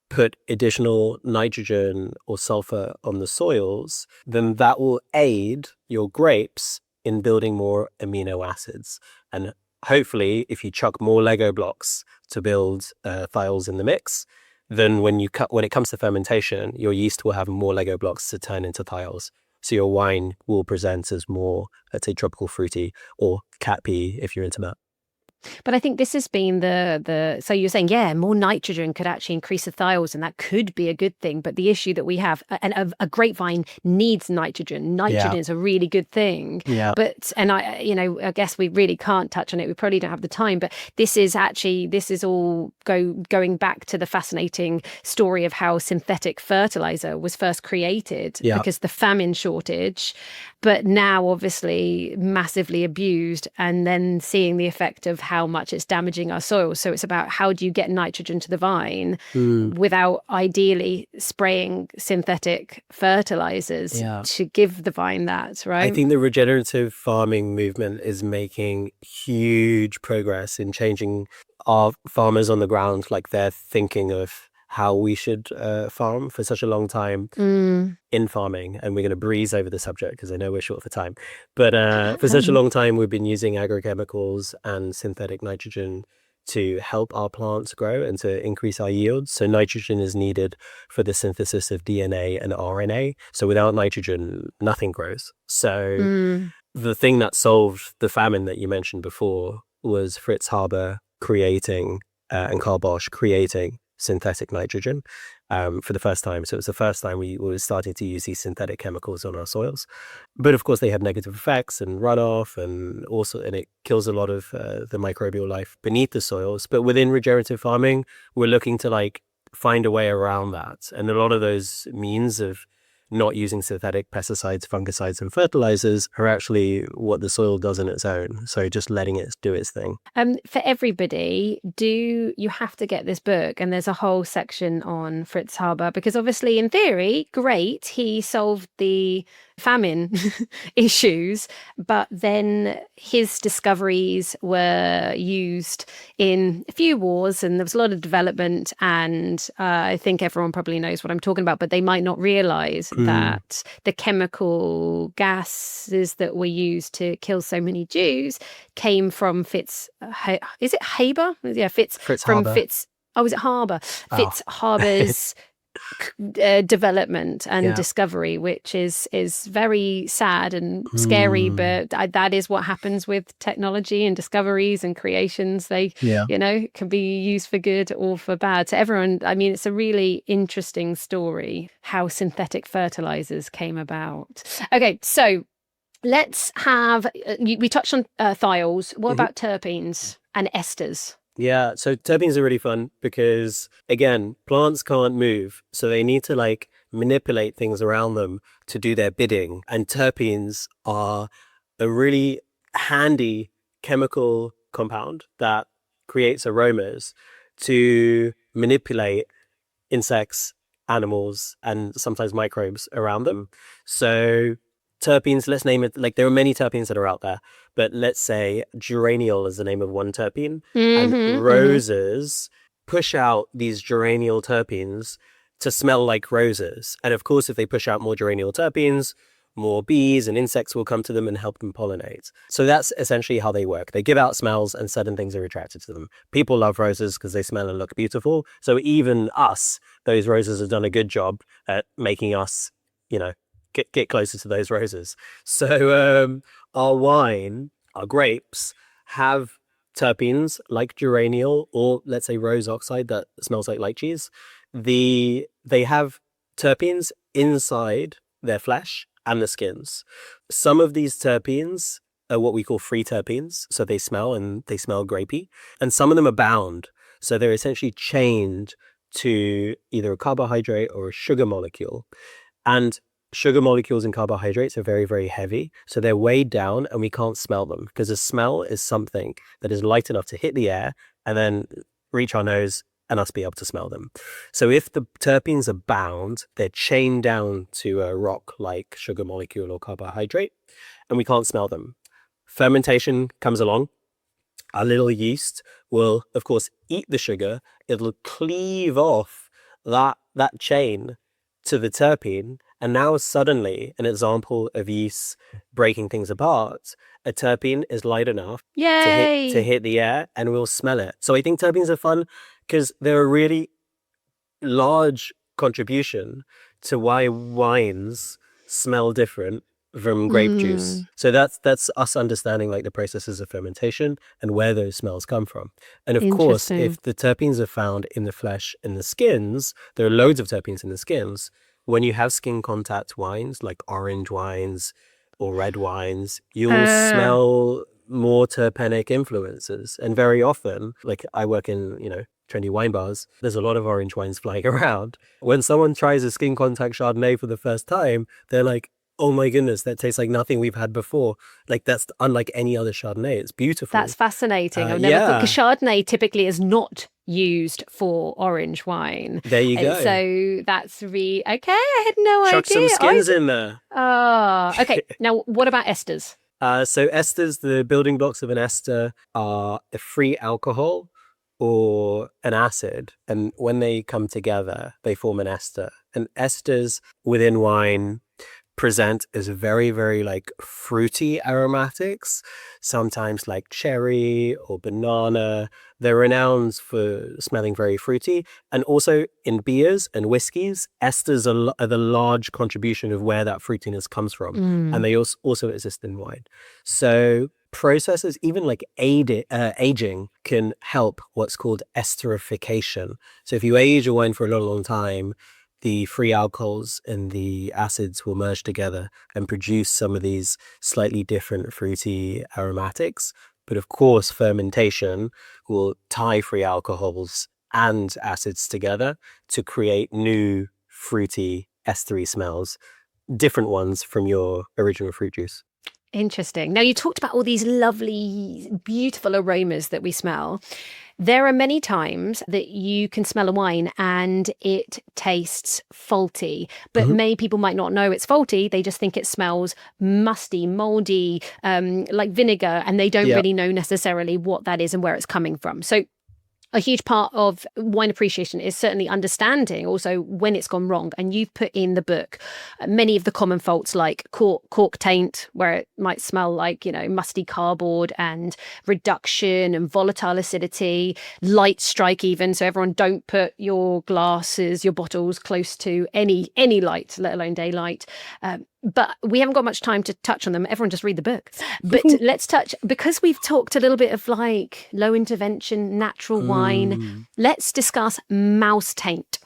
put additional nitrogen or sulfur on the soils, then that will aid your grapes in building more amino acids. And hopefully, if you chuck more Lego blocks to build thiols in the mix, then when it comes to fermentation, your yeast will have more Lego blocks to turn into thiols. So your wine will present as more, let's say, tropical fruity or cat pee if you're into that. But I think this has been so you're saying, yeah, more nitrogen could actually increase the thiols, and that could be a good thing. But the issue that we have, and a grapevine needs nitrogen. Nitrogen is a really good thing. Yeah. But, and I guess we really can't touch on it. We probably don't have the time, but this is all going back to the fascinating story of how synthetic fertilizer was first created because the famine shortage, but now obviously massively abused, and then seeing the effect of how much it's damaging our soil. So it's about how do you get nitrogen to the vine without ideally spraying synthetic fertilizers to give the vine that, right? I think the regenerative farming movement is making huge progress in changing our farmers on the ground, like their thinking of how we should farm. For such a long time in farming, and we're going to breeze over the subject because I know we're short for time, but for such a long time we've been using agrochemicals and synthetic nitrogen to help our plants grow and to increase our yields. So nitrogen is needed for the synthesis of DNA and RNA. So without nitrogen, nothing grows. So the thing that solved the famine that you mentioned before was Fritz Haber creating and Carl Bosch creating synthetic nitrogen for the first time. So it was the first time we were starting to use these synthetic chemicals on our soils. But of course, they have negative effects and runoff, and it kills a lot of the microbial life beneath the soils. But within regenerative farming, we're looking to find a way around that. And a lot of those means of not using synthetic pesticides, fungicides, and fertilizers are actually what the soil does on its own. So just letting it do its thing. For everybody, you have to get this book? And there's a whole section on Fritz Haber, because obviously, in theory, great, he solved the famine issues, but then his discoveries were used in a few wars, and there was a lot of development, and I think everyone probably knows what I'm talking about, but they might not realize that the chemical gases that were used to kill so many Jews came from is it Haber? Yeah, Fritz Haber. Was it Haber? Fritz Haber's development and discovery, which is very sad and scary, but that is what happens with technology and discoveries and creations. They can be used for good or for bad. So everyone, I mean, it's a really interesting story how synthetic fertilizers came about. Okay, so let's have we touched on thiols. What about terpenes and esters? Yeah, so terpenes are really fun because, again, plants can't move, so they need to manipulate things around them to do their bidding. And terpenes are a really handy chemical compound that creates aromas to manipulate insects, animals, and sometimes microbes around them. So terpenes, let's name it, there are many terpenes that are out there, but let's say geraniol is the name of one terpene, and roses push out these geraniol terpenes to smell like roses. And of course, if they push out more geraniol terpenes, more bees and insects will come to them and help them pollinate. So that's essentially how they work. They give out smells and certain things are attracted to them. People love roses because they smell and look beautiful. So even us, those roses have done a good job at making us, get closer to those roses. So our wine, our grapes, have terpenes like geraniol, or let's say rose oxide that smells like lychees. They have terpenes inside their flesh and the skins. Some of these terpenes are what we call free terpenes, so they smell grapey, and some of them are bound, so they're essentially chained to either a carbohydrate or a sugar molecule. And sugar molecules and carbohydrates are very, very heavy, so they're weighed down and we can't smell them, because a smell is something that is light enough to hit the air and then reach our nose and us be able to smell them. So if the terpenes are bound, they're chained down to a rock like sugar molecule or carbohydrate, and we can't smell them. Fermentation comes along. Our little yeast will, of course, eat the sugar. It'll cleave off that chain to the terpene. And now suddenly, an example of yeast breaking things apart, a terpene is light enough to hit the air and we'll smell it. So I think terpenes are fun because they're a really large contribution to why wines smell different from grape juice. So that's us understanding like the processes of fermentation and where those smells come from. And of course, if the terpenes are found in the flesh and the skins, there are loads of terpenes in the skins. When you have skin contact wines like orange wines or red wines, you'll smell more terpenic influences. And very often, like I work in, trendy wine bars, there's a lot of orange wines flying around. When someone tries a skin contact Chardonnay for the first time, they're like, oh my goodness, that tastes like nothing we've had before. Like that's unlike any other Chardonnay. It's beautiful. That's fascinating. I've never thought, because Chardonnay typically is not used for orange wine. There you go. So that's really, okay, I had no idea. Chuck some skins in there. Oh, okay. Now, what about esters? So esters, the building blocks of an ester are a free alcohol or an acid. And when they come together, they form an ester. And esters within wine present as very, very like fruity aromatics, sometimes like cherry or banana. They're renowned for smelling very fruity. And also in beers and whiskies, esters are the large contribution of where that fruitiness comes from. And they also exist in wine. So processes, even like aging, can help what's called esterification. So if you age a wine for a long time, the free alcohols and the acids will merge together and produce some of these slightly different fruity aromatics. But of course, fermentation will tie free alcohols and acids together to create new fruity estery smells, different ones from your original fruit juice. Interesting. Now, you talked about all these lovely, beautiful aromas that we smell. There are many times that you can smell a wine and it tastes faulty, but many people might not know it's faulty. They just think it smells musty, moldy, like vinegar, and they don't really know necessarily what that is and where it's coming from. So a huge part of wine appreciation is certainly understanding also when it's gone wrong. And you've put in the book many of the common faults like cork taint, where it might smell like, musty cardboard, and reduction and volatile acidity, light strike even. So everyone, don't put your glasses, your bottles close to any light, let alone daylight. But we haven't got much time to touch on them. Everyone just read the book. But let's touch, because we've talked a little bit of like low intervention, natural wine. Let's discuss mouse taint.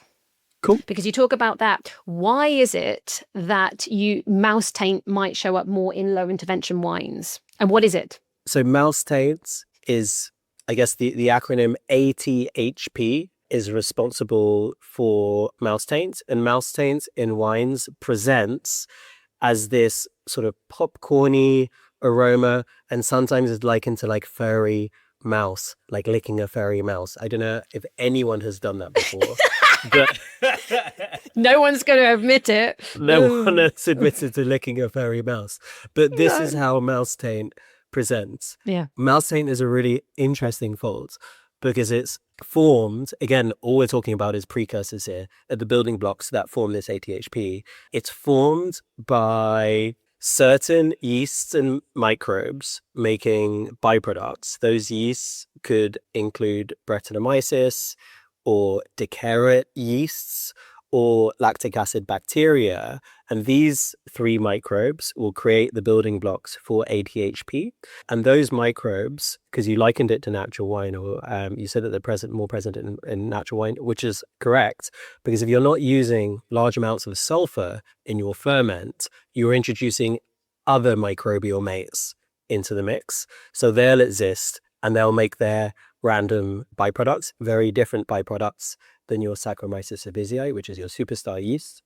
Cool. Because you talk about that. Why is it that mouse taint might show up more in low intervention wines? And what is it? So mouse taint is, I guess, the acronym ATHP is responsible for mouse taint. And mouse taint in wines presents as this sort of popcorny aroma, and sometimes it's likened to like furry mouse, like licking a furry mouse. I don't know if anyone has done that before. But no one's going to admit it. No one has admitted to licking a furry mouse. But this is how mouse taint presents. Yeah. Mouse taint is a really interesting fault because it's formed, again, all we're talking about is precursors here, at the building blocks that form this ATHP. It's formed by certain yeasts and microbes making byproducts. Those yeasts could include Brettanomyces or dicarit yeasts or lactic acid bacteria. And these three microbes will create the building blocks for ATHP. And those microbes, because you likened it to natural wine, or you said that they're more present in natural wine, which is correct, because if you're not using large amounts of sulphur in your ferment, you're introducing other microbial mates into the mix. So they'll exist and they'll make their random byproducts, very different byproducts than your Saccharomyces cerevisiae, which is your superstar yeast.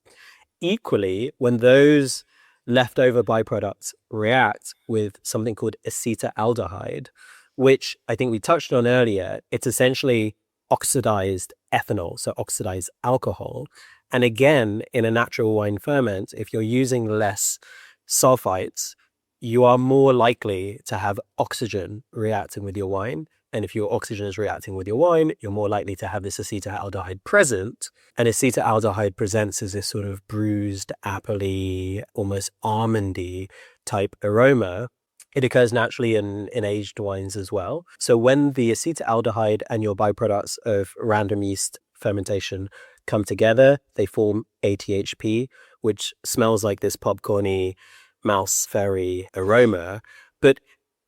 Equally, when those leftover byproducts react with something called acetaldehyde, which I think we touched on earlier, it's essentially oxidized ethanol, so oxidized alcohol. And again, in a natural wine ferment, if you're using less sulfites, you are more likely to have oxygen reacting with your wine. And if your oxygen is reacting with your wine, you're more likely to have this acetaldehyde present. And acetaldehyde presents as this sort of bruised, appley, almost almondy type aroma. It occurs naturally in aged wines as well. So when the acetaldehyde and your byproducts of random yeast fermentation come together, they form ATHP, which smells like this popcorny, mouse fairy aroma. But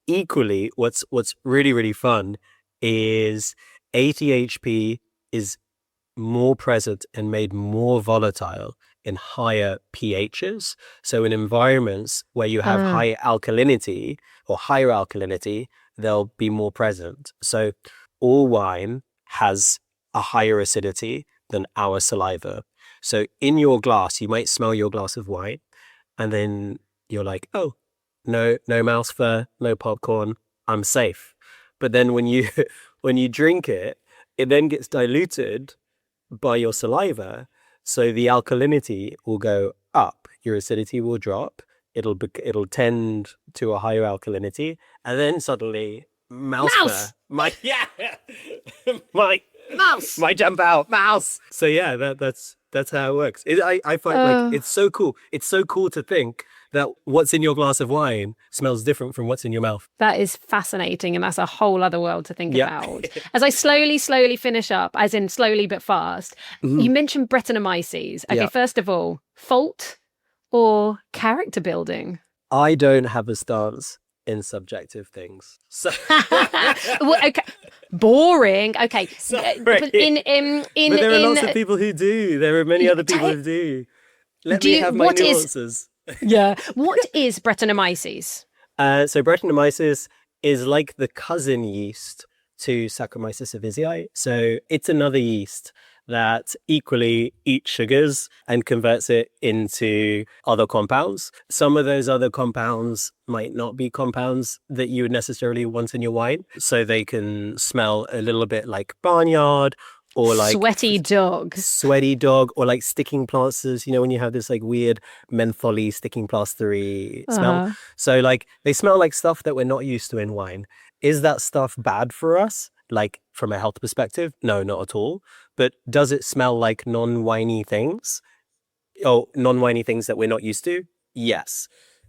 equally, what's really, really fun is ATHP is more present and made more volatile in higher pHs. So in environments where you have high alkalinity or higher alkalinity, they'll be more present. So all wine has a higher acidity than our saliva. So in your glass, you might smell your glass of wine and then you're like, oh, no mouse fur, no popcorn, I'm safe. But then when you drink it, it then gets diluted by your saliva, so the alkalinity will go up, your acidity will drop, it'll tend to a higher alkalinity, and then suddenly mouse fur might jump out, mouse. So yeah, that's how it works. I find like it's so cool. It's so cool to think that what's in your glass of wine smells different from what's in your mouth. That is fascinating, and that's a whole other world to think about. As I slowly finish up, as in slowly but fast, you mentioned Brettanomyces. Okay, first of all, fault or character building? I don't have a stance in subjective things. So Well, okay. Boring. Okay. Sorry. But but there are lots of people who do. There are many other people who do. Let me have my nuances. What is Brettanomyces? So Brettanomyces is like the cousin yeast to Saccharomyces cerevisiae. So it's another yeast that equally eats sugars and converts it into other compounds. Some of those other compounds might not be compounds that you would necessarily want in your wine. So they can smell a little bit like barnyard, or like sweaty dog, or like sticking plasters, you know, when you have this like weird mentholy sticking plastery smell. So like they smell like stuff that we're not used to in wine. Is that stuff bad for us? Like from a health perspective? No, not at all. But does it smell like non-winey things? Oh, non-winey things that we're not used to? Yes.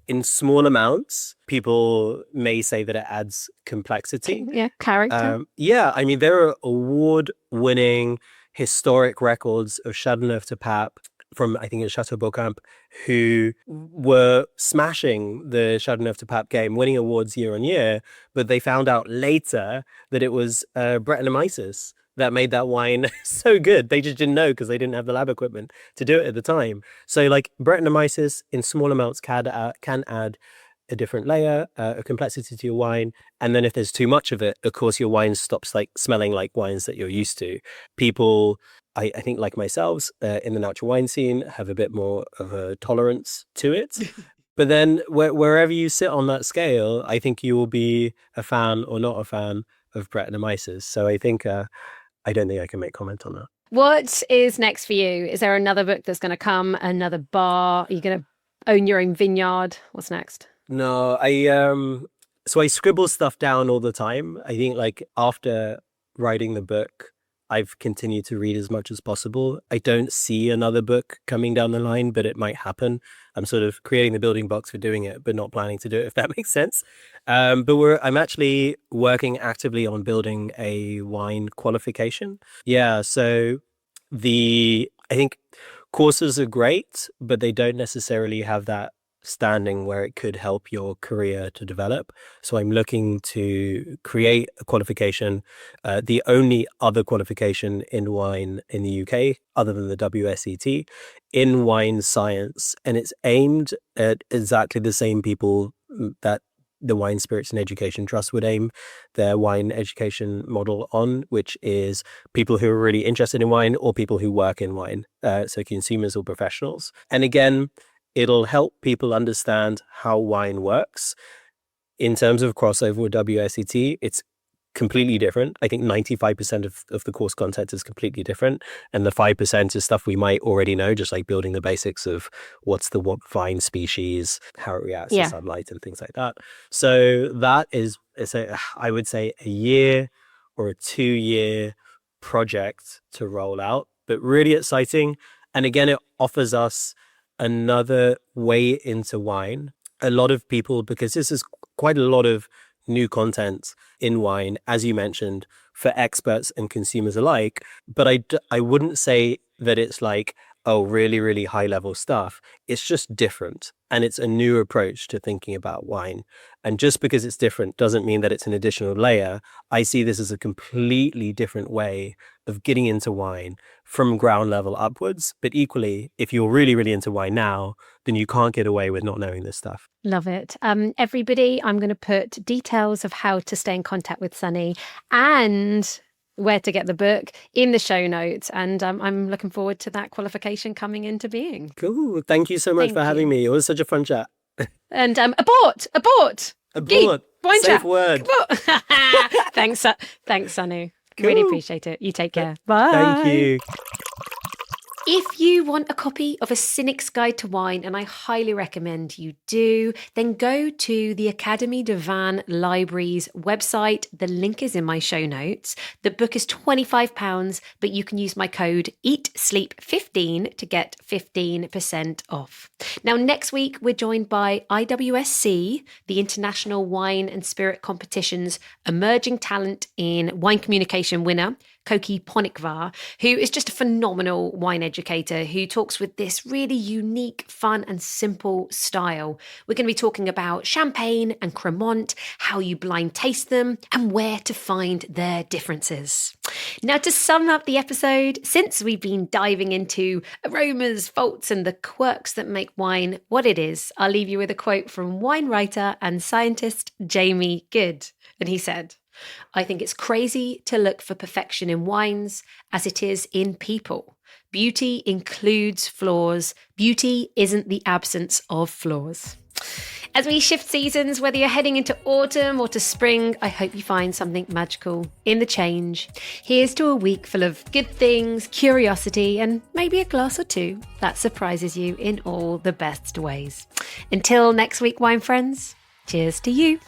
In small amounts, people may say that it adds complexity. Yeah, character. I mean, there are award-winning historic records of Châteauneuf de Pape from, I think it's Chateau Beaucamp, who were smashing the Châteauneuf de Pape game, winning awards year on year, but they found out later that it was Brettanomyces that made that wine so good. They just didn't know because they didn't have the lab equipment to do it at the time. So like Brettanomyces in small amounts can add a different layer, a complexity to your wine. And then if there's too much of it, of course, your wine stops like smelling like wines that you're used to. People, I think like myself, in the natural wine scene, have a bit more of a tolerance to it. But then wherever you sit on that scale, I think you will be a fan or not a fan of Brettanomyces. So I think, I don't think I can make comment on that. What is next for you? Is there another book that's going to come, another bar? Are you going to own your own vineyard? What's next? No, so I scribble stuff down all the time. I think like after writing the book, I've continued to read as much as possible. I don't see another book coming down the line, but it might happen. I'm sort of creating the building blocks for doing it, but not planning to do it, if that makes sense. But I'm actually working actively on building a wine qualification. Yeah, so I think courses are great, but they don't necessarily have that standing where it could help your career to develop. So I'm looking to create a qualification, the only other qualification in wine in the UK, other than the WSET, in wine science. And it's aimed at exactly the same people that the Wine Spirits and Education Trust would aim their wine education model on, which is people who are really interested in wine or people who work in wine, so consumers or professionals. And again, it'll help people understand how wine works. In terms of crossover with WSET, it's completely different. I think 95% of the course content is completely different. And the 5% is stuff we might already know, just like building the basics of what's the what vine species, how it reacts to sunlight and things like that. So that is, I would say, a year or a 2-year project to roll out, but really exciting. And again, it offers us another way into wine. A lot of people, because this is quite a lot of new content in wine, as you mentioned, for experts and consumers alike. But I wouldn't say that it's like, oh, really, really high level stuff. It's just different. And it's a new approach to thinking about wine. And just because it's different doesn't mean that it's an additional layer. I see this as a completely different way of getting into wine from ground level upwards. But equally, if you're really, really into wine now, then you can't get away with not knowing this stuff. Love it. Everybody, I'm going to put details of how to stay in contact with Sunny and where to get the book in the show notes. And I'm looking forward to that qualification coming into being. Cool. Thank you so much for having me. It was such a fun chat. And abort. Geek, wine safe chat. word. Thanks, Sunny. Cool. Really appreciate it. You take care. Bye. Thank you. If you want a copy of A Cynic's Guide to Wine, and I highly recommend you do, then go to the Académie de Vin Library's website. The link is in my show notes. The book is £25, but you can use my code EATSLEEP15 to get 15% off. Now, next week, we're joined by IWSC, the International Wine and Spirit Competition's Emerging Talent in Wine Communication winner, Koki Ponikvar, who is just a phenomenal wine educator who talks with this really unique, fun and simple style. We're going to be talking about Champagne and Cremant, how you blind taste them and where to find their differences. Now, to sum up the episode, since we've been diving into aromas, faults and the quirks that make wine what it is, I'll leave you with a quote from wine writer and scientist Jamie Good. And he said, "I think it's crazy to look for perfection in wines as it is in people. Beauty includes flaws. Beauty isn't the absence of flaws." As we shift seasons, whether you're heading into autumn or to spring, I hope you find something magical in the change. Here's to a week full of good things, curiosity, and maybe a glass or two that surprises you in all the best ways. Until next week, wine friends, cheers to you.